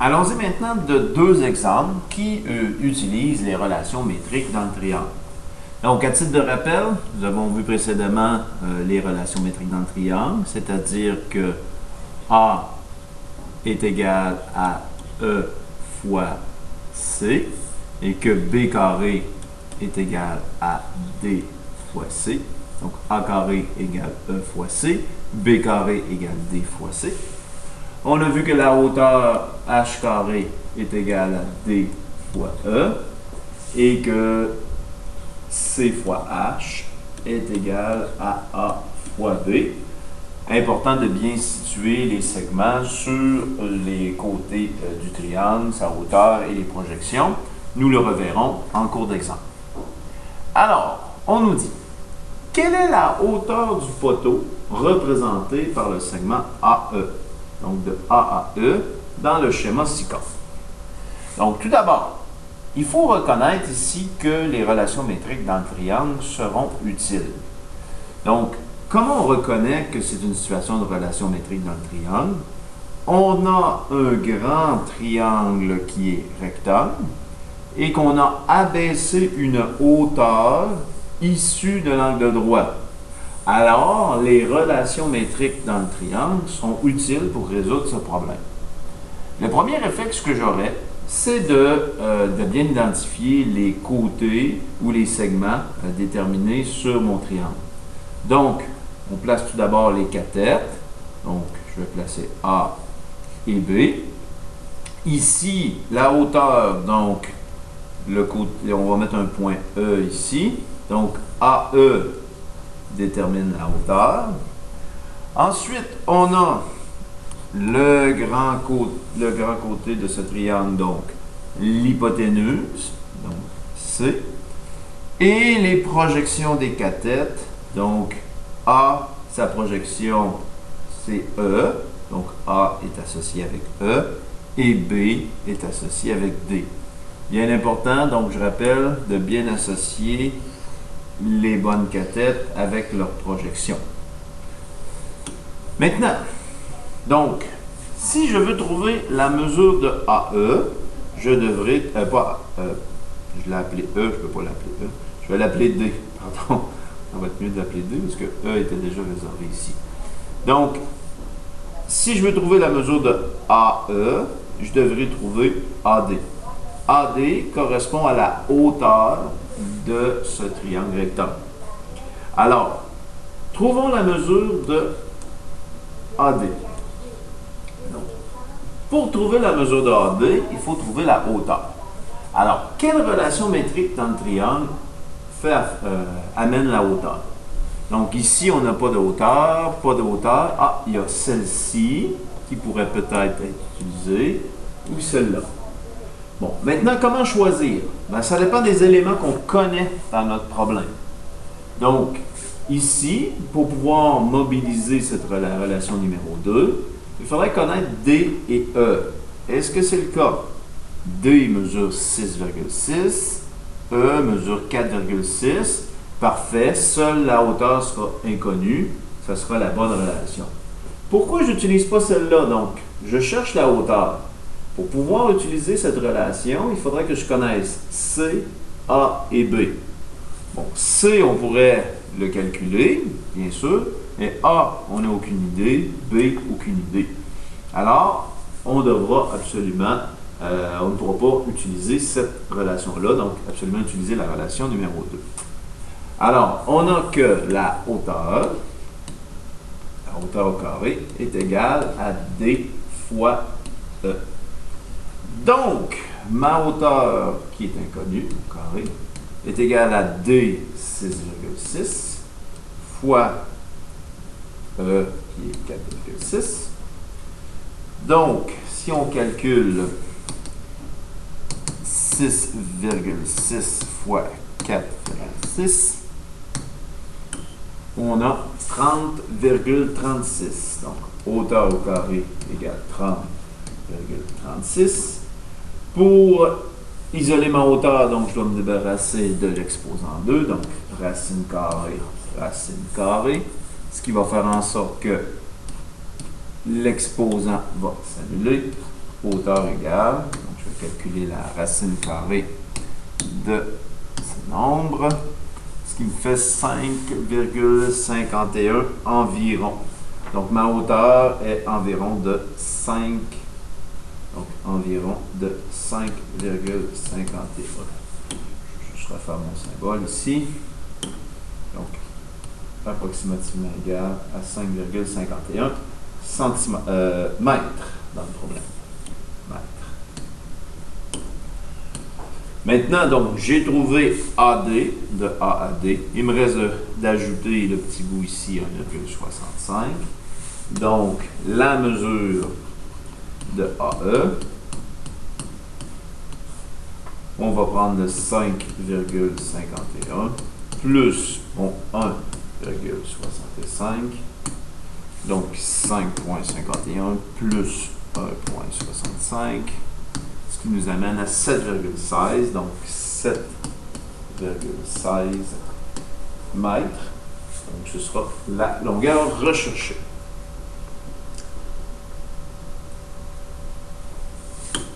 Allons-y maintenant de deux exemples qui utilisent les relations métriques dans le triangle. Donc, à titre de rappel, nous avons vu précédemment les relations métriques dans le triangle, c'est-à-dire que A est égal à E fois C et que B carré est égal à D fois C. Donc, A carré égale E fois C, B carré égale D fois C. On a vu que la hauteur h carré est égale à D fois E et que C fois h est égal à A fois B. Important de bien situer les segments sur les côtés du triangle, sa hauteur et les projections. Nous le reverrons en cours d'exemple. Alors, on nous dit, quelle est la hauteur du poteau représentée par le segment AE? Donc, de A à E, dans le schéma SICA. Donc, tout d'abord, il faut reconnaître ici que les relations métriques dans le triangle seront utiles. Donc, comment on reconnaît que c'est une situation de relation métrique dans le triangle? On a un grand triangle qui est rectangle et qu'on a abaissé une hauteur issue de l'angle droit. Alors, les relations métriques dans le triangle sont utiles pour résoudre ce problème. Le premier réflexe que j'aurais, c'est de bien identifier les côtés ou les segments déterminés sur mon triangle. Donc, on place tout d'abord les cathètes. Donc, je vais placer A et B. Ici, la hauteur, donc, le côté, on va mettre un point E ici. Donc, AE détermine la hauteur. Ensuite, on a le grand côté de ce triangle, donc l'hypoténuse, donc C, et les projections des cathètes, donc A, sa projection, c'est E, donc A est associé avec E, et B est associé avec D. Bien important, donc je rappelle de bien associer les bonnes cathètes avec leur projection. Maintenant, donc, si je veux trouver la mesure de AE, je devrais, je l'ai appelé E, je ne peux pas l'appeler E, je vais l'appeler D, pardon, ça va être mieux de l'appeler D parce que E était déjà réservé ici. Donc, si je veux trouver la mesure de AE, je devrais trouver AD. AD correspond à la hauteur de ce triangle rectangle. Alors, trouvons la mesure de AD. Donc, pour trouver la mesure de AD, il faut trouver la hauteur. Alors, quelle relation métrique dans le triangle amène la hauteur? Donc ici, on n'a pas de hauteur, pas de hauteur. Ah, il y a celle-ci qui pourrait peut-être être utilisée, ou celle-là. Bon, maintenant, comment choisir? Ben, ça dépend des éléments qu'on connaît dans notre problème. Donc, ici, pour pouvoir mobiliser cette relation numéro 2, il faudrait connaître D et E. Est-ce que c'est le cas? D mesure 6,6, E mesure 4,6. Parfait, seule la hauteur sera inconnue, ça sera la bonne relation. Pourquoi je n'utilise pas celle-là, donc? Je cherche la hauteur. Pour pouvoir utiliser cette relation, il faudrait que je connaisse C, A et B. Bon, C, on pourrait le calculer, bien sûr, mais A, on n'a aucune idée, B, aucune idée. Alors, on devra absolument, on ne pourra pas utiliser cette relation-là, donc absolument utiliser la relation numéro 2. Alors, on a que la hauteur au carré, est égale à D fois E. Donc, ma hauteur, qui est inconnue, au carré, est égale à D 6,6 fois E, qui est 4,6. Donc, si on calcule 6,6 fois 4,6, on a 30,36. Donc, hauteur au carré égale 30,36. Pour isoler ma hauteur, donc je dois me débarrasser de l'exposant 2. Donc, racine carrée. Ce qui va faire en sorte que l'exposant va s'annuler. hauteur égale, donc je vais calculer la racine carrée de ce nombre, ce qui me fait 5,51 environ. Donc ma hauteur est environ de 5, donc environ de 5,51. Je refaire mon symbole ici. Donc approximativement égal à 5,51 mètres dans le problème. Mètres. Maintenant, donc, j'ai trouvé AD, de A à D. Il me reste d'ajouter le petit bout ici, 1,65. Donc, la mesure de AE, on va prendre le 5,51 plus mon 1,65. Donc, 5,51 plus 1,65. Ce qui nous amène à 7,16, donc 7,16 mètres. Donc, ce sera la longueur recherchée.